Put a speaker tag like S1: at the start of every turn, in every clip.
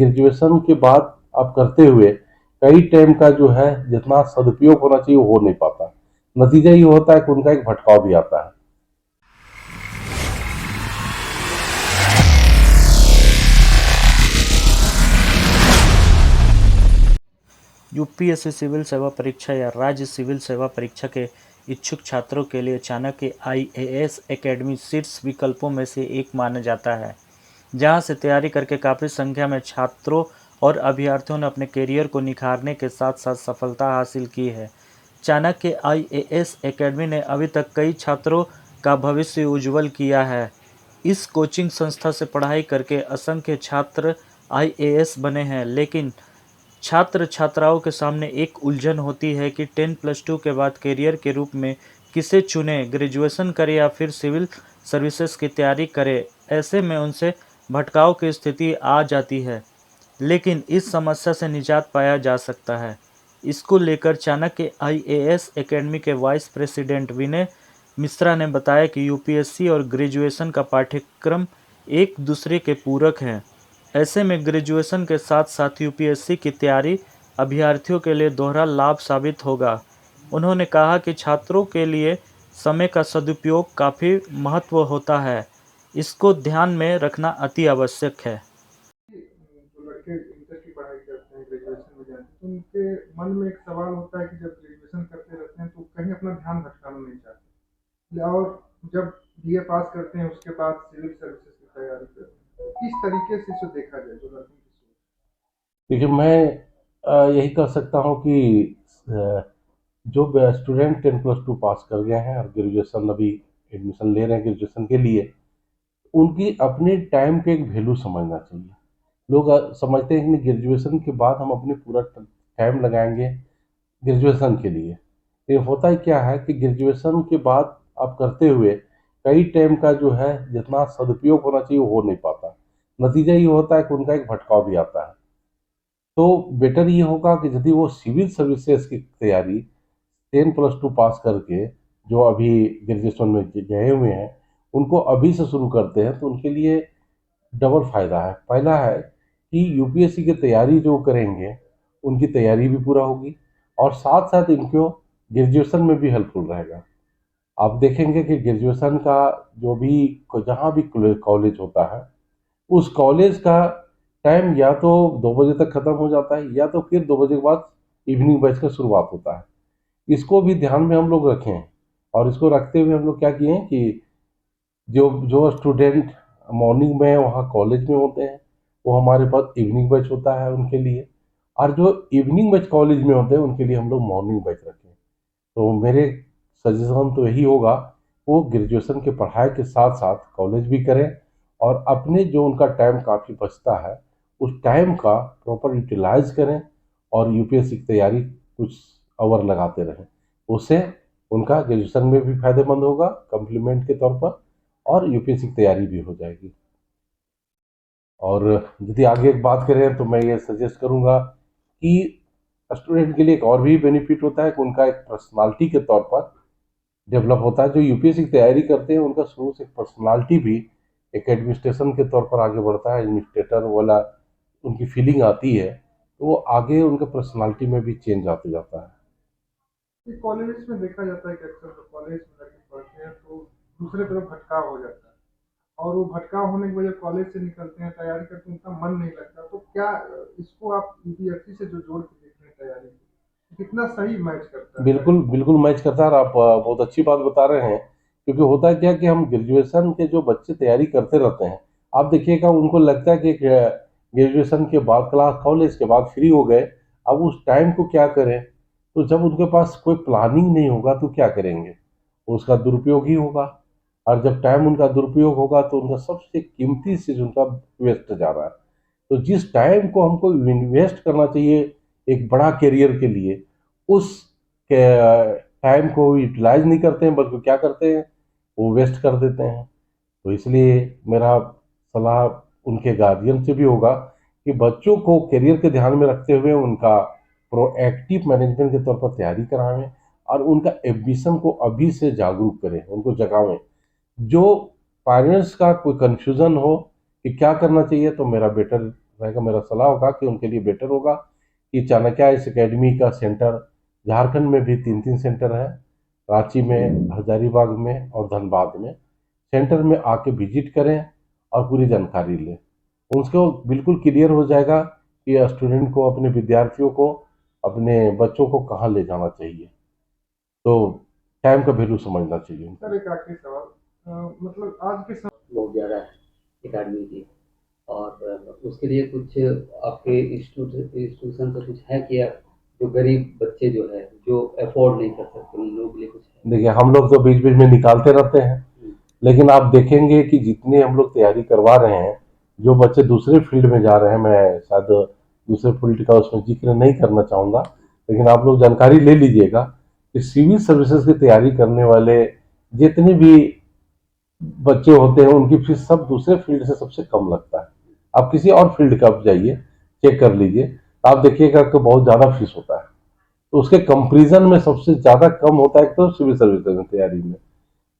S1: Graduation के बाद आप करते हुए कई टाइम का जो है जितना सदुपयोग होना चाहिए वो हो नहीं पाता। नतीजा ये होता है कि उनका एक भटकाव भी आता है।
S2: यूपीएससी सिविल सेवा परीक्षा या राज्य सिविल सेवा परीक्षा के इच्छुक छात्रों के लिए चाणक्य आईएएस एकेडमी सीट्स विकल्पों में से एक माना जाता है, जहां से तैयारी करके काफ़ी संख्या में छात्रों और अभ्यर्थियों ने अपने करियर को निखारने के साथ साथ सफलता हासिल की है। चाणक्य आईएएस एकेडमी ने अभी तक कई छात्रों का भविष्य उज्जवल किया है। इस कोचिंग संस्था से पढ़ाई करके असंख्य छात्र आईएएस बने हैं, लेकिन छात्र छात्राओं के सामने एक उलझन होती है कि 10+2 के बाद करियर के रूप में किसे चुने, ग्रेजुएशन करे या फिर सिविल सर्विसेज की तैयारी करे। ऐसे में उनसे भटकाव की स्थिति आ जाती है, लेकिन इस समस्या से निजात पाया जा सकता है। इसको लेकर चाणक्य आईएएस एकेडमी के वाइस प्रेसिडेंट विनय मिश्रा ने बताया कि यूपीएससी और ग्रेजुएशन का पाठ्यक्रम एक दूसरे के पूरक हैं। ऐसे में ग्रेजुएशन के साथ साथ यूपीएससी की तैयारी अभ्यर्थियों के लिए दोहरा लाभ साबित होगा। उन्होंने कहा कि छात्रों के लिए समय का सदुपयोग काफ़ी महत्व होता है, इसको ध्यान में रखना अति आवश्यक है।
S3: जो लड़के इंटर की पढ़ाई करते हैं, ग्रेजुएशन में जाते हैं, तो उनके मन में एक सवाल होता है कि जब ग्रेजुएशन करते रहते हैं तो कहीं अपना ध्यान भटकाना नहीं चाहते, और जब बीए पास करते हैं उसके बाद सिविल सर्विसेज की तैयारी करते हैं, तो किस तरीके से इसे देखा जाए जो लड़कों की सोच।
S1: देखिए मैं यही कह सकता हूँ कि अ, जो स्टूडेंट 10+2 पास कर गए हैं और ग्रेजुएशन अभी एडमिशन ले रहे हैं ग्रेजुएशन के लिए, उनकी अपने टाइम के एक वैल्यू समझना चाहिए। लोग समझते हैं कि ग्रेजुएशन के बाद हम अपने पूरा टाइम लगाएंगे ग्रेजुएशन के लिए। ये होता ही क्या है कि ग्रेजुएशन के बाद आप करते हुए कई टाइम का जो है जितना सदुपयोग होना चाहिए वो हो नहीं पाता। नतीजा ये होता है कि उनका एक भटकाव भी आता है। तो बेटर ये होगा कि यदि वो सिविल सर्विसेज की तैयारी 10+2 पास करके जो अभी ग्रेजुएशन में गए हुए हैं उनको अभी से शुरू करते हैं तो उनके लिए डबल फायदा है। पहला है कि यूपीएससी की तैयारी जो करेंगे उनकी तैयारी भी पूरा होगी और साथ साथ इनको ग्रेजुएशन में भी हेल्पफुल रहेगा। आप देखेंगे कि ग्रेजुएशन का जो भी जहाँ भी कॉलेज होता है उस कॉलेज का टाइम या तो 2 बजे तक खत्म हो जाता है या तो फिर 2 बजे के बाद इवनिंग बैच का शुरुआत होता है। इसको भी ध्यान में हम लोग रखें और इसको रखते हुए हम लोग क्या किए हैं कि जो जो स्टूडेंट मॉर्निंग में वहाँ कॉलेज में होते हैं वो हमारे पास इवनिंग बैच होता है उनके लिए, और जो इवनिंग बैच कॉलेज में होते हैं उनके लिए हम लोग मॉर्निंग बैच रखें। तो मेरे सजेशन तो यही होगा वो ग्रेजुएशन के पढ़ाई के साथ साथ कॉलेज भी करें और अपने जो उनका टाइम काफ़ी बचता है उस टाइम का प्रॉपर यूटिलाइज करें और यूपीएससी की तैयारी कुछ आवर लगाते रहें। उससे उनका ग्रेजुएशन में भी फायदेमंद होगा कम्प्लीमेंट के तौर पर और यूपीएससी की तैयारी भी हो जाएगी। और यदि आगे एक बात करें तो मैं ये सजेस्ट करूँगा कि स्टूडेंट के लिए एक और भी बेनिफिट होता है कि उनका एक पर्सनालिटी के तौर पर डेवलप होता है। जो यूपीएससी की तैयारी करते हैं उनका शुरू से पर्सनालिटी भी एक एडमिनिस्ट्रेशन के तौर पर आगे बढ़ता है, एडमिनिस्ट्रेटर वाला उनकी फीलिंग आती है तो वो आगे उनके पर्सनालिटी में भी चेंज आते जाता है।
S3: ये कॉलेज में देखा जाता है कि अक्सर जो कॉलेज में लड़के पढ़ते हैं तो दूसरे तरफ भटकाव हो जाता है, और वो भटकाव होने की वजह कॉलेज से निकलते हैं, तैयारी करते हैं, उनका मन नहीं लगता। तो क्या इसको आप यूपीएससी से जो जोड़ के देख रहे हैं तैयारी में, तो कितना सही मैच करता है
S1: बिल्कुल बिल्कुल मैच करता है और आप बहुत अच्छी बात बता रहे हैं। क्योंकि होता है क्या कि हम ग्रेजुएशन के जो बच्चे तैयारी करते रहते हैं, आप देखिएगा उनको लगता है कि ग्रेजुएशन के बाद क्लास कॉलेज के बाद फ्री हो गए, अब उस टाइम को क्या करें। तो जब उनके पास कोई प्लानिंग नहीं होगा तो क्या करेंगे, उसका दुरुपयोग ही होगा। और जब टाइम उनका दुरुपयोग होगा तो उनका सबसे कीमती चीज उनका वेस्ट जा रहा है। तो जिस टाइम को हमको इन्वेस्ट करना चाहिए एक बड़ा करियर के लिए, उस टाइम को यूटिलाइज नहीं करते हैं बल्कि क्या करते हैं वो वेस्ट कर देते हैं। तो इसलिए मेरा सलाह उनके गार्जियन से भी होगा कि बच्चों को करियर के ध्यान में रखते हुए उनका प्रोएक्टिव मैनेजमेंट के तौर पर तैयारी करावें और उनका एम्बिशन को अभी से जागरूक करें, उनको जगावें। जो पेरेंट्स का कोई कंफ्यूजन हो कि क्या करना चाहिए तो मेरा बेटर रहेगा, मेरा सलाह होगा कि उनके लिए बेटर होगा कि चाणक्य इस एकेडमी का सेंटर झारखंड में भी 3 सेंटर है, रांची में, हजारीबाग में और धनबाद में। सेंटर में आके विजिट करें और पूरी जानकारी लें। उसको बिल्कुल क्लियर हो जाएगा कि स्टूडेंट को, अपने विद्यार्थियों को, अपने बच्चों को कहाँ ले जाना चाहिए। तो टाइम का वैल्यू समझना चाहिए।
S3: सर एक आखिरी सवाल, मतलब आज के समय
S4: बहुत ज़्यादा है एकेडमी की, और उसके लिए कुछ आपके इंस्टीट्यूशन से कुछ है क्या, जो गरीब बच्चे जो है जो अफोर्ड नहीं कर सकते, उन लोगों के लिए कुछ है?
S1: देखिए, हम लोग तो बीच बीच में निकालते रहते हैं, लेकिन आप देखेंगे कि जितने हम लोग तैयारी करवा रहे हैं, जो बच्चे दूसरे फील्ड में जा रहे हैं, मैं शायद दूसरे फील्ड का उसमें जिक्र नहीं करना चाहूँगा, लेकिन आप लोग जानकारी ले लीजिएगा कि सिविल सर्विसेज की तैयारी करने वाले जितने भी बच्चे होते हैं, उनकी फीस सब दूसरे फील्ड से सबसे कम लगता है। आप किसी और फील्ड का आप जाइए, चेक कर लीजिए, तो आप देखिएगा कि बहुत ज़्यादा फीस होता है। तो उसके कंपेरिजन में सबसे ज़्यादा कम होता है तो सिविल सर्विसेज में तैयारी में।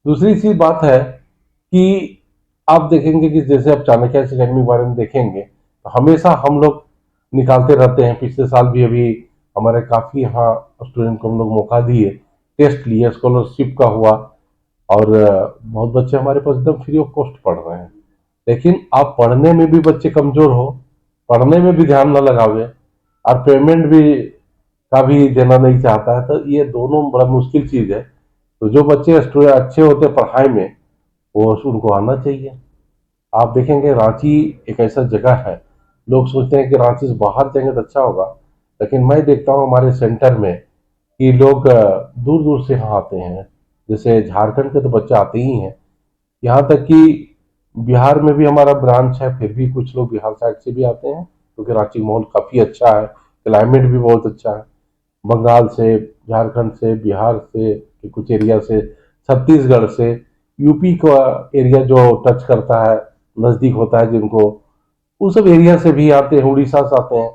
S1: दूसरी चीज बात है कि आप देखेंगे कि जैसे आप चाणक्य एकेडमी के बारे में देखेंगे, तो हमेशा हम लोग निकालते रहते हैं। पिछले साल भी अभी हमारे काफ़ी यहाँ स्टूडेंट को हम लोग मौका दिए, टेस्ट लिए, स्कॉलरशिप का हुआ, और बहुत बच्चे हमारे पास एकदम फ्री ऑफ कॉस्ट पढ़ रहे हैं। लेकिन आप पढ़ने में भी बच्चे कमज़ोर हो, पढ़ने में भी ध्यान न लगावे और पेमेंट भी का भी देना नहीं चाहता है, तो ये दोनों बड़ा मुश्किल चीज़ है। तो जो बच्चे स्टूडेंट अच्छे होते हैं पढ़ाई में, वो उनको आना चाहिए। आप देखेंगे रांची एक ऐसा जगह है, लोग सोचते हैं कि रांची से बाहर जाएंगे तो अच्छा होगा, लेकिन मैं देखता हूँ हमारे सेंटर में कि लोग दूर दूर से यहाँ आते हैं। जैसे झारखंड के तो बच्चे आते ही हैं, यहाँ तक कि बिहार में भी हमारा ब्रांच है, फिर भी कुछ लोग बिहार साइड से भी आते हैं, क्योंकि रांची माहौल काफ़ी अच्छा है, क्लाइमेट भी बहुत अच्छा है। बंगाल से, झारखंड से, बिहार से के कुछ एरिया से, छत्तीसगढ़ से, यूपी का एरिया जो टच करता है, नज़दीक होता है जिनको, उस सब एरिया से भी आते हैं, उड़ीसा से आते हैं।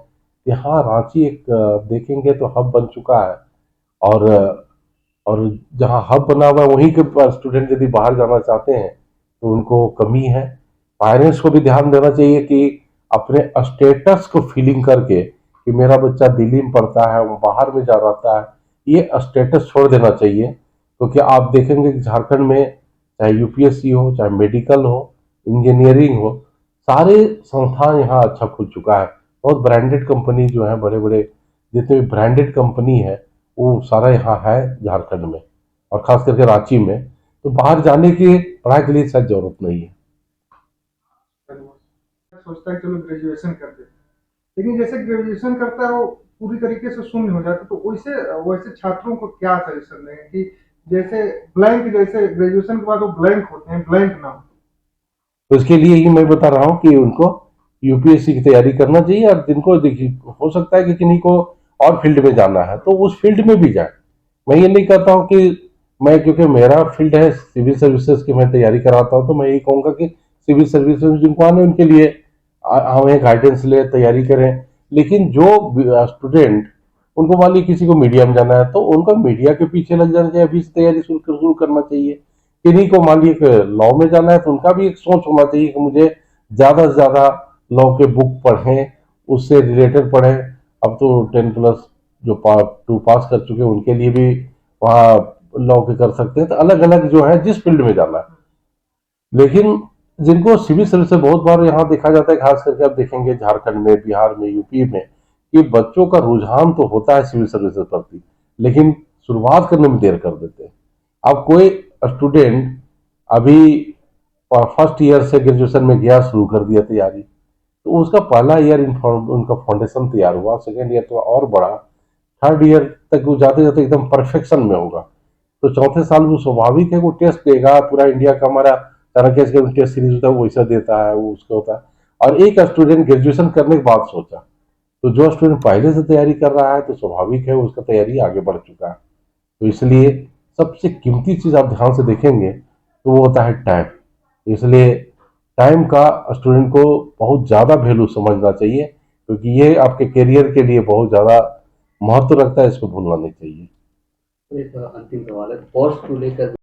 S1: यहाँ रांची एक देखेंगे तो हब बन चुका है, और और जहाँ हब बना हुआ है वहीं के स्टूडेंट यदि बाहर जाना चाहते हैं तो उनको कमी है। पेरेंट्स को भी ध्यान देना चाहिए कि अपने स्टेटस को फीलिंग करके कि मेरा बच्चा दिल्ली में पढ़ता है, वो बाहर में जा रहता है, ये स्टेटस छोड़ देना चाहिए। क्योंकि आप देखेंगे कि झारखंड में चाहे यूपीएससी हो, चाहे मेडिकल हो, इंजीनियरिंग हो, सारे संस्थान यहाँ अच्छा खुल चुका है। बहुत ब्रांडेड कंपनी जो है, बड़े बड़े जितने भी ब्रांडेड कंपनी है, वो सारा यहाँ है झारखंड में, और खास करके रांची में। तो बाहर जाने की पढ़ाई के लिए शायद जरूरत नहीं है।
S3: सोचता है चलो ग्रेजुएशन कर देते हैं, लेकिन जैसे ग्रेजुएशन करता है वो पूरी तरीके से शून्य हो जाता है। तो वैसे वैसे छात्रों को क्या सजेशन देंगे कि जैसे ब्लैंक, जैसे ग्रेजुएशन के बाद वो ब्लैंक होते हैं, ब्लैंक ना हो?
S1: तो इसके लिए ही मैं बता रहा हूँ कि उनको यूपीएससी की तैयारी करना चाहिए, और जिनको देखिए हो सकता है कि किन्हीं को और फील्ड में जाना है तो उस फील्ड में भी जाए। मैं ये नहीं कहता हूँ कि मैं, क्योंकि मेरा फील्ड है सिविल सर्विसेज की, मैं तैयारी कराता हूँ, तो मैं यही कहूँगा कि सिविल सर्विसेज जिनको आने उनके लिए हमें गाइडेंस ले, तैयारी करें। लेकिन जो स्टूडेंट, उनको मान लीजिए किसी को मीडिया में जाना है तो उनका मीडिया के पीछे लग जाना चाहिए, अभी से तैयारी शुरू करना चाहिए। किन्हीं को मान लीजिए लॉ में जाना है तो उनका भी एक सोच होना चाहिए कि मुझे ज़्यादा से ज़्यादा लॉ के बुक पढ़ें, उससे रिलेटेड पढ़ें। अब तो 10+ जो 2 पास कर चुके हैं उनके लिए भी वहाँ लॉ के कर सकते हैं। तो अलग अलग जो है जिस फील्ड में जाना है, लेकिन जिनको सिविल सर्विस से बहुत बार यहाँ देखा जाता है, खास करके आप देखेंगे झारखंड में, बिहार में, यूपी में, कि बच्चों का रुझान तो होता है सिविल सर्विस के प्रति, लेकिन शुरुआत करने में देर कर देते हैं। अब कोई स्टूडेंट अभी फर्स्ट ईयर से ग्रेजुएशन में गया, शुरू कर दिया तैयारी, तो उसका पहला ईयर उनका फाउंडेशन तैयार हुआ, सेकेंड ईयर तो और बढ़ा, थर्ड ईयर तक वो जाते जाते एकदम परफेक्शन में होगा। तो चौथे साल वो स्वाभाविक है वो टेस्ट देगा, पूरा इंडिया का हमारा तरह के टेस्ट सीरीज होता है वो वैसा देता है, वो उसका होता है। और एक स्टूडेंट ग्रेजुएशन करने के बाद सोचा, तो जो स्टूडेंट पहले से तैयारी कर रहा है तो स्वाभाविक है उसका तैयारी आगे बढ़ चुका है। तो इसलिए सबसे कीमती चीज़ आप ध्यान से देखेंगे तो वो होता है टाइम। इसलिए टाइम का स्टूडेंट को बहुत ज़्यादा वैल्यू समझना चाहिए, क्योंकि ये आपके करियर के लिए बहुत ज़्यादा महत्व रखता है, इसको भूलना नहीं चाहिए।
S4: एक अंतिम सवाल है, कॉस्ट को लेकर